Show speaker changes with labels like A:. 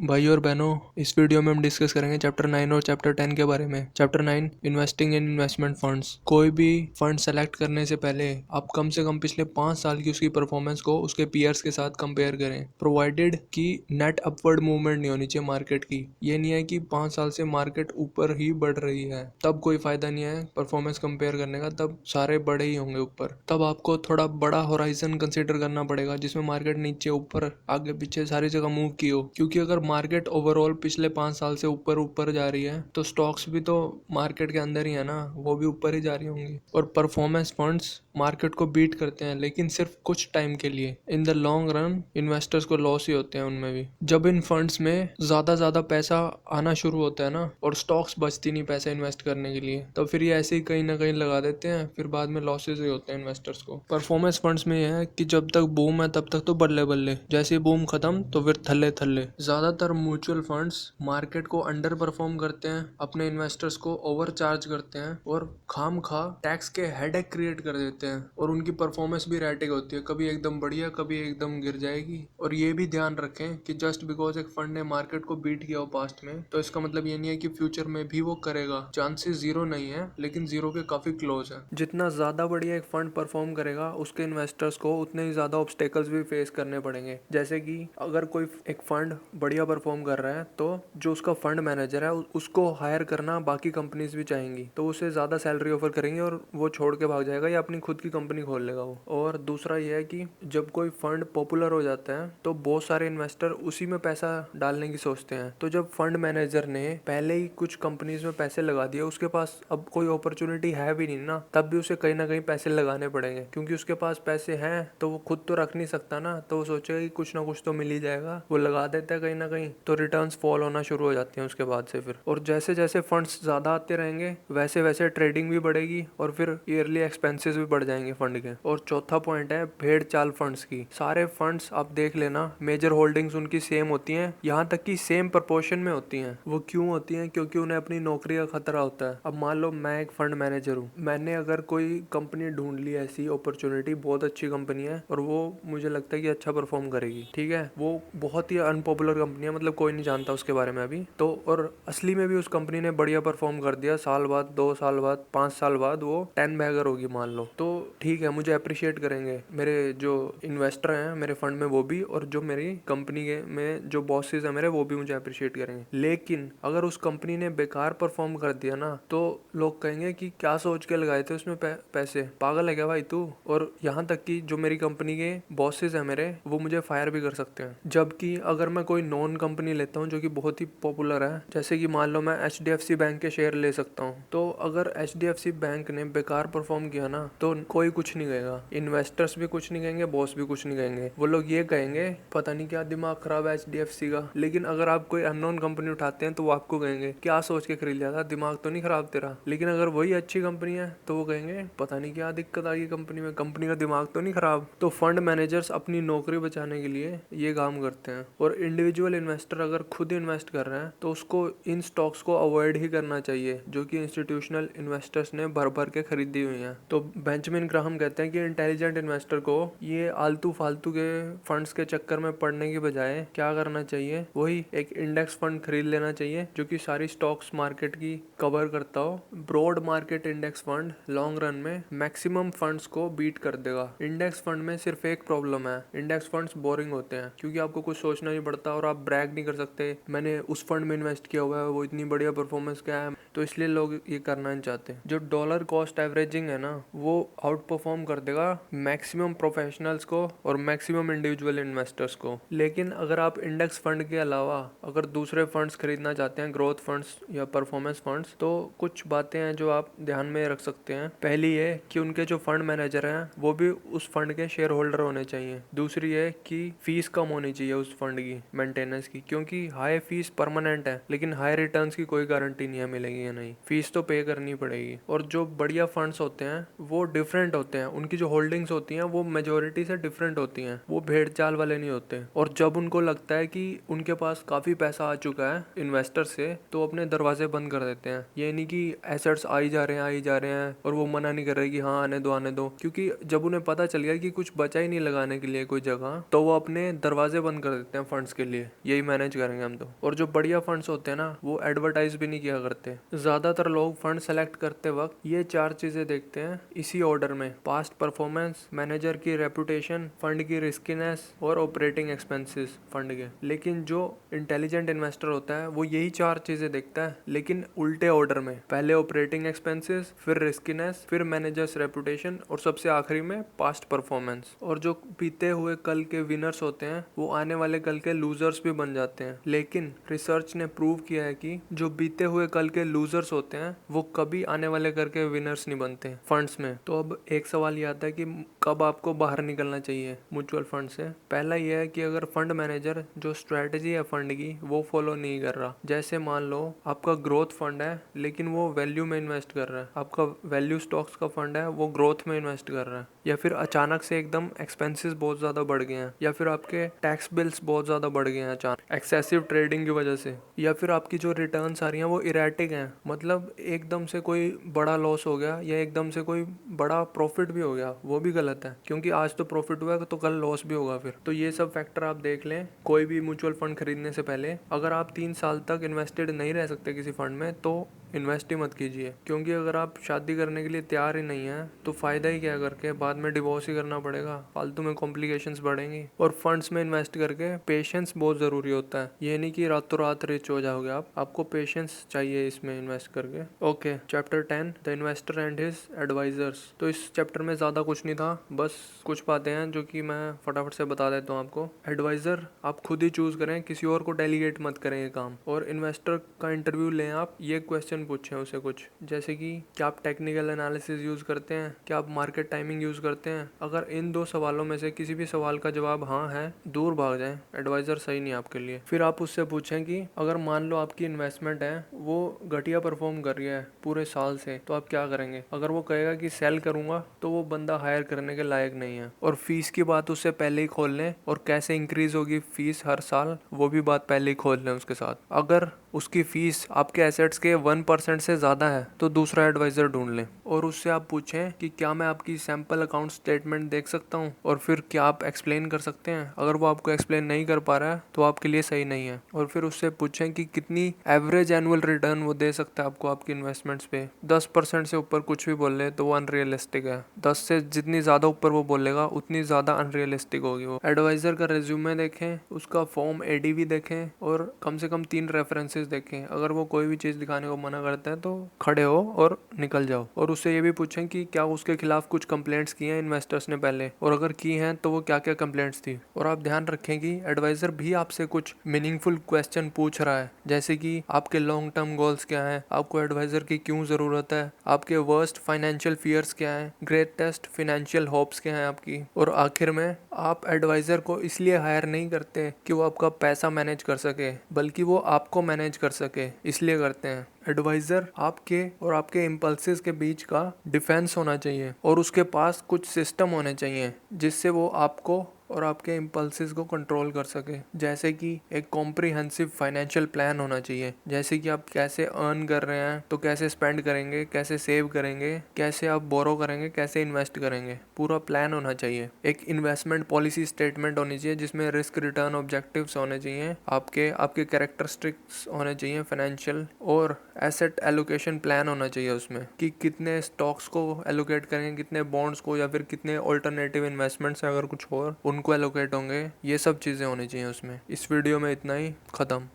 A: भाई और बहनों, इस वीडियो में हम डिस्कस करेंगे चैप्टर 9 और चैप्टर 10 के बारे में। Chapter 9, investing in investment funds. कोई भी फंड सेलेक्ट करने से पहले आप कम से कम पिछले 5 साल की उसकी परफॉर्मेंस को उसके पीयर्स के साथ कंपेयर करें, प्रोवाइडेड कि नेट अपवर्ड मूवमेंट नहीं होनी चाहिए मार्केट की। ये नहीं है कि 5 साल से मार्केट ऊपर ही बढ़ रही है तब कोई फायदा नहीं है परफॉर्मेंस कंपेयर करने का, तब सारे बड़े ही होंगे ऊपर। तब आपको थोड़ा बड़ा होराइजन कंसिडर करना पड़ेगा जिसमें मार्केट नीचे ऊपर आगे पीछे सारी जगह मूव की हो, क्योंकि अगर मार्केट ओवरऑल पिछले 5 साल से ऊपर ऊपर जा रही है तो स्टॉक्स भी तो मार्केट के अंदर ही है ना, वो भी ऊपर ही जा रही होंगी। और परफॉर्मेंस फंड्स मार्केट को बीट करते हैं लेकिन सिर्फ कुछ टाइम के लिए। In the long run investors को लॉस ही होते हैं उनमें भी। जब इन फंड्स में ज्यादा पैसा आना शुरू होता है ना और स्टॉक्स बचती नहीं पैसा इन्वेस्ट करने के लिए, तो फिर ये ऐसे ही कहीं ना कहीं लगा देते हैं, फिर बाद में लॉसेस ही होते हैं इन्वेस्टर्स को। परफॉर्मेंस फंड्स में यह है कि जब तक बूम है तब तक तो बल्ले बल्ले, जैसे ही बूम खत्म तो फिर थल्ले थल्ले। ज्यादातर म्यूचुअल फंड्स मार्केट को अंडर परफॉर्म करते हैं, अपने इन्वेस्टर्स को ओवर चार्ज करते हैं और खाम खा टैक्स के हेडेक क्रिएट कर देते हैं। और उनकी परफॉर्मेंस भी रैटिक होती है, कभी एकदम बढ़िया कभी एकदम गिर जाएगी। और ये भी ध्यान रखें कि जस्ट बिकॉज एक फंड ने मार्केट को बीट किया हो पास्ट में, तो इसका मतलब ये नहीं है कि फ्यूचर में भी वो करेगा। चांसेस जीरो नहीं है लेकिन जीरो के काफी क्लोज है। जितना ज्यादा बढ़िया एक फंड परफॉर्म करेगा उसके इन्वेस्टर्स को उतने ही ज्यादा ऑब्स्टेकल्स भी फेस करने पड़ेंगे। जैसे कि अगर कोई एक फंड बढ़िया परफॉर्म कर रहा है तो जो उसका फंड मैनेजर है उसको हायर करना बाकी कंपनीज भी चाहेंगी, तो उसे ज्यादा सैलरी ऑफर करेंगे और वो छोड़ के भाग जाएगा या अपनी खुद की कंपनी खोल लेगा वो। और दूसरा ये है कि जब कोई फंड पॉपुलर हो जाता है तो बहुत सारे इन्वेस्टर उसी में पैसा डालने की सोचते हैं। तो जब फंड मैनेजर ने पहले ही कुछ कंपनीज में पैसे लगा दिए, उसके पास अब कोई अपॉर्चुनिटी है भी नहीं ना, तब भी उसे कहीं ना कहीं पैसे लगाने पड़ेंगे, क्योंकि उसके पास पैसे हैं तो वो खुद तो रख नहीं सकता ना, तो वो सोचेगा कि कुछ ना कुछ तो मिल ही जाएगा, वो लगा देता है कहीं ना कहीं, तो रिटर्न्स फॉल होना शुरू हो जाते हैं उसके बाद से फिर। और जैसे जैसे फंड्स ज्यादा आते रहेंगे वैसे वैसे ट्रेडिंग भी बढ़ेगी और फिर ईयरली एक्सपेंसेस भी बढ़ जाएंगे फंड के। और चौथा पॉइंट है भेड़ चाल फंड्स की। सारे फंड्स आप देख लेना, मेजर होल्डिंग्स उनकी सेम होती हैं, यहाँ तक कि सेम प्रपोर्शन में होती हैं। वो क्यों होती हैं? क्योंकि उन्हें अपनी नौकरी का खतरा होता है। अब मान लो मैं एक फंड मैनेजर हूँ, मैंने अगर कोई कंपनी ढूंढ ली ऐसी अपॉर्चुनिटी, बहुत अच्छी कंपनी है और वो मुझे लगता है कि अच्छा परफॉर्म करेगी, ठीक है, वो बहुत ही अनपॉपुलर कंपनी है, मतलब कोई नहीं जानता उसके बारे में अभी तो, और असली में भी उस कंपनी ने बढ़िया परफॉर्म कर दिया, साल बाद 2 साल बाद 5 साल बाद वो 10 बैगर होगी मान लो, तो ठीक है, मुझे अप्रिशिएट करेंगे मेरे जो इन्वेस्टर हैं मेरे फंड में वो भी, और जो मेरी कंपनी के में जो बॉसेस हैं मेरे वो भी मुझे अप्रिशिएट करेंगे। लेकिन अगर उस कंपनी ने बेकार परफॉर्म कर दिया ना तो लोग कहेंगे कि क्या सोच के लगाए थे उसमें पैसे, पागल है क्या भाई तू। और यहाँ तक कि जो मेरी कंपनी के बॉसेस हैं मेरे, वो मुझे फायर भी कर सकते हैं। जबकि अगर मैं कोई नॉन कंपनी लेता हूँ जो कि बहुत ही पॉपुलर है, जैसे कि मान लो मैं HDFC बैंक के शेयर ले सकता हूँ, तो अगर HDFC बैंक ने बेकार परफॉर्म किया ना तो कोई कुछ नहीं कहेगा, इन्वेस्टर्स भी कुछ नहीं कहेंगे, बॉस भी कुछ नहीं कहेंगे, वो लोग ये कहेंगे पता नहीं क्या दिमाग खराब है HDFC का। लेकिन अगर आप कोई अननोन कंपनी उठाते हैं तो वो आपको कहेंगे क्या सोच के खरीद लिया था, दिमाग तो नहीं खराब तेरा। लेकिन अगर वही अच्छी कंपनी है तो वो कहेंगे पता नहीं क्या दिक्कत आ गई कंपनी में, कंपनी का दिमाग तो नहीं खराब। तो फंड मैनेजर्स अपनी नौकरी बचाने के लिए ये काम करते हैं। और इंडिविजुअल इन्वेस्टर अगर खुद इन्वेस्ट कर रहे हैं तो उसको इन स्टॉक्स को अवॉइड ही करना चाहिए जो कि इंस्टीट्यूशनल इन्वेस्टर्स ने भर भर के खरीदी हुई हैं। तो बेंजामिन ग्राहम कहते हैं कि इंटेलिजेंट इन्वेस्टर को ये आलतू फालतू के फंड्स के चक्कर में पड़ने की बजाय क्या करना चाहिए, वही एक इंडेक्स फंड खरीद लेना चाहिए जो कि सारी स्टॉक्स मार्केट की कवर करता हो। Broad market index fund long run में मैक्सिमम फंड्स को बीट कर देगा। इंडेक्स फंड में सिर्फ एक प्रॉब्लम है, इंडेक्स फंड्स बोरिंग होते हैं क्योंकि आपको कुछ सोचना नहीं पड़ता और आप ब्रैग नहीं कर सकते मैंने उस फंड में इन्वेस्ट किया हुआ है, वो इतनी बढ़िया परफॉर्मेंस क्या है, तो इसलिए लोग ये करना नहीं चाहते। जो डॉलर कॉस्ट एवरेजिंग है ना वो आउट परफॉर्म कर देगा मैक्सिमम प्रोफेशनल्स को और मैक्सिमम इंडिविजुअल इन्वेस्टर्स को। लेकिन अगर आप इंडेक्स फंड के अलावा अगर दूसरे फंड्स खरीदना चाहते हैं, ग्रोथ फंड्स या परफॉर्मेंस फंड्स, तो कुछ बातें हैं जो आप ध्यान में रख सकते हैं। पहली है कि उनके जो फंड मैनेजर हैं वो भी उस फंड के शेयर होल्डर होने चाहिए। दूसरी है कि फीस कम होनी चाहिए उस फंड की मेंटेनेंस की, क्योंकि हाई फीस परमानेंट है लेकिन हाई रिटर्न्स की कोई गारंटी नहीं है मिलेगी पड़ेगी या नहीं, फीस तो पे करनी पड़ेगी। और जो बढ़िया फंड्स होते हैं वो डिफरेंट होते हैं, उनकी जो होल्डिंग्स होती हैं वो मेजोरिटी से डिफरेंट होती हैं, वो भेड़ चाल वाले नहीं होते। और जब उनको लगता है कि उनके पास काफी पैसा आ चुका है इन्वेस्टर से, तो अपने दरवाजे बंद कर देते हैं। ये नहीं कि एसेट्स आई जा रहे हैं और वो मना नहीं कर रहे कि हाँ आने दो, क्योंकि जब उन्हें पता चल गया कि कुछ बचा ही नहीं लगाने के लिए कोई जगह, तो वो अपने दरवाजे बंद कर देते हैं फंड्स के लिए। यही मैनेज करेंगे हम तो। और जो बढ़िया फंड्स होते हैं ना वो एडवर्टाइज भी नहीं किया करते। ज्यादातर लोग फंड सेलेक्ट करते वक्त ये 4 चीजें देखते हैं इसी ऑर्डर में: पास्ट परफॉर्मेंस, मैनेजर की रेपुटेशन, फंड की रिस्कीनेस और ऑपरेटिंग एक्सपेंसेस फंड के। लेकिन जो इंटेलिजेंट इन्वेस्टर होता है वो यही 4 चीजें देखता है, लेकिन उल्टे ऑर्डर में। पहले ऑपरेटिंग एक्सपेंसेस, फिर रिस्कीनेस, फिर मैनेजर्स रेपुटेशन और सबसे आखिरी में पास्ट परफॉर्मेंस। और जो बीते हुए कल के विनर्स होते हैं वो आने वाले कल के लूजर्स भी बन जाते हैं। लेकिन रिसर्च ने प्रूव किया है कि जो बीते हुए कल के लूजर्स होते हैं वो कभी आने वाले कल के विनर्स नहीं बनते फंड्स में। तो अब एक सवाल ये आता है कि कब आपको बाहर निकलना चाहिए म्यूचुअल फंड से। पहला यह है कि अगर फंड मैनेजर जो स्ट्रेटेजी है फंड की वो फॉलो नहीं कर रहा। जैसे मान लो आपका ग्रोथ फंड है लेकिन वो वैल्यू में इन्वेस्ट कर रहा है, आपका वैल्यू स्टॉक्स का फंड है वो ग्रोथ में इन्वेस्ट कर रहा है, या फिर अचानक से एकदम एक्सपेंसेस बहुत ज्यादा बढ़ गए हैं, या फिर आपके टैक्स बिल्स बहुत ज्यादा बढ़ गए हैं अचानक एक्सेसिव ट्रेडिंग की वजह से, या फिर आपकी जो रिटर्न्स आ रही हैं वो इरेटिक हैं, मतलब एकदम से कोई बड़ा लॉस हो गया या एकदम से कोई बड़ा प्रॉफिट भी हो गया, वो भी गलत है क्योंकि आज तो प्रॉफिट हुआ तो कल लॉस भी होगा फिर। तो ये सब फैक्टर आप देख लें कोई भी म्यूचुअल फंड खरीदने से पहले। अगर आप 3 साल तक इन्वेस्टेड नहीं रह सकते किसी फंड में तो इन्वेस्ट ही मत कीजिए, क्योंकि अगर आप शादी करने के लिए तैयार ही नहीं है तो फायदा ही क्या करके, बाद में डिवोर्स ही करना पड़ेगा, फालतू में कॉम्प्लिकेशंस बढ़ेंगी। और फंड्स में इन्वेस्ट करके पेशेंस बहुत जरूरी होता है, ये नहीं कि रातों रात रिच हो जाओगे आपको पेशेंस चाहिए इसमें इन्वेस्ट करके। Okay, chapter 10 the investor and his advisers. तो इस चैप्टर में ज्यादा कुछ नहीं था, बस कुछ बातें हैं जो कि मैं फटाफट से बता देता हूँ आपको। एडवाइजर आप खुद ही चूज करें, किसी और को डेलीगेट मत करें ये काम। और इन्वेस्टर का इंटरव्यू लें आप, ये क्वेश्चन पूछे उसे कुछ, जैसे कि क्या आप टेक्निकल एनालिसिस यूज करते हैं, क्या आप मार्केट टाइमिंग यूज करते हैं। अगर इन 2 सवालों में से किसी भी सवाल का जवाब हाँ है, दूर भाग जाएं, एडवाइजर सही नहीं आपके लिए। फिर आप उससे पूछें कि अगर मान लो आपकी इन्वेस्टमेंट है वो घटिया परफॉर्म कर रही है पूरे साल से, तो आप क्या करेंगे। अगर वो कहेगा कि सेल करूंगा तो वो बंदा हायर करने के लायक नहीं है। और फीस की बात उससे पहले ही खोल लें, और कैसे इंक्रीज होगी फीस हर साल वो भी बात पहले ही खोल लें उसके साथ। अगर उसकी फीस आपके एसेट्स के 1% से ज़्यादा है तो दूसरा एडवाइज़र ढूंढ लें। और उससे आप पूछें कि क्या मैं आपकी सैम्पल अकाउंट स्टेटमेंट देख सकता हूँ, और फिर क्या आप एक्सप्लेन कर सकते हैं। अगर वो आपको एक्सप्लेन नहीं कर पा रहा है तो आपके लिए सही नहीं है। और फिर उससे पूछें कि कितनी एवरेज एनुअल रिटर्न वो दे सकता है आपको आपकी इन्वेस्टमेंट्स पे। 10% से ऊपर कुछ भी बोल ले तो वो अनरियलिस्टिक है, 10 से जितनी ज़्यादा ऊपर वो बोलेगा उतनी ज़्यादा अनरियलिस्टिक होगी वो। एडवाइज़र का रिज्यूमे देखें, उसका फॉर्म एडीवी देखें, और कम से कम 3 रेफरेंसेस देखें। अगर वो कोई भी चीज़ दिखाने को मना करता है तो खड़े हो और निकल जाओ। और उससे ये भी पूछें कि क्या उसके खिलाफ कुछ कंप्लेंट्स की हैं इन्वेस्टर्स ने पहले, और अगर की हैं तो वो क्या क्या कंप्लेंट्स थी। और आप ध्यान रखें कि एडवाइजर भी आपसे कुछ मीनिंगफुल क्वेश्चन पूछ रहा है, जैसे कि आपके लॉन्ग टर्म गोल्स क्या हैं, आपको एडवाइजर की क्यों ज़रूरत है, आपके वर्स्ट फाइनेंशियल फियर्स क्या हैं, ग्रेटेस्ट फाइनेंशियल होप्स क्या हैं आपकी। और आखिर में आप एडवाइजर को इसलिए हायर नहीं करते कि वो आपका पैसा मैनेज कर सके, बल्कि वो आपको मैनेज कर सके, इसलिए करते हैं। एडवाइजर आपके और आपके इम्पल्सेस के बीच का डिफेंस होना चाहिए, और उसके पास कुछ सिस्टम होने चाहिए जिससे वो आपको और आपके इम्पल्सेस को कंट्रोल कर सके। जैसे कि एक कॉम्प्रिहेंसिव फाइनेंशियल प्लान होना चाहिए, जैसे कि आप कैसे अर्न कर रहे हैं तो कैसे स्पेंड करेंगे, कैसे सेव करेंगे, कैसे आप बोरो करेंगे, कैसे इन्वेस्ट करेंगे, पूरा प्लान होना चाहिए। एक इन्वेस्टमेंट पॉलिसी स्टेटमेंट होनी चाहिए जिसमें रिस्क रिटर्न ऑब्जेक्टिव्स होने चाहिए, आपके कैरेक्टरिस्टिक्स होने चाहिए फाइनेंशियल, और एसेट एलोकेशन प्लान होना चाहिए उसमें कि कितने स्टॉक्स को एलोकेट करेंगे, कितने बॉन्ड्स को, या फिर कितने ऑल्टरनेटिव इन्वेस्टमेंट्स अगर कुछ और उनको एलोकेट होंगे। ये सब चीज़ें होनी चाहिए उसमें। इस वीडियो में इतना ही, ख़त्म।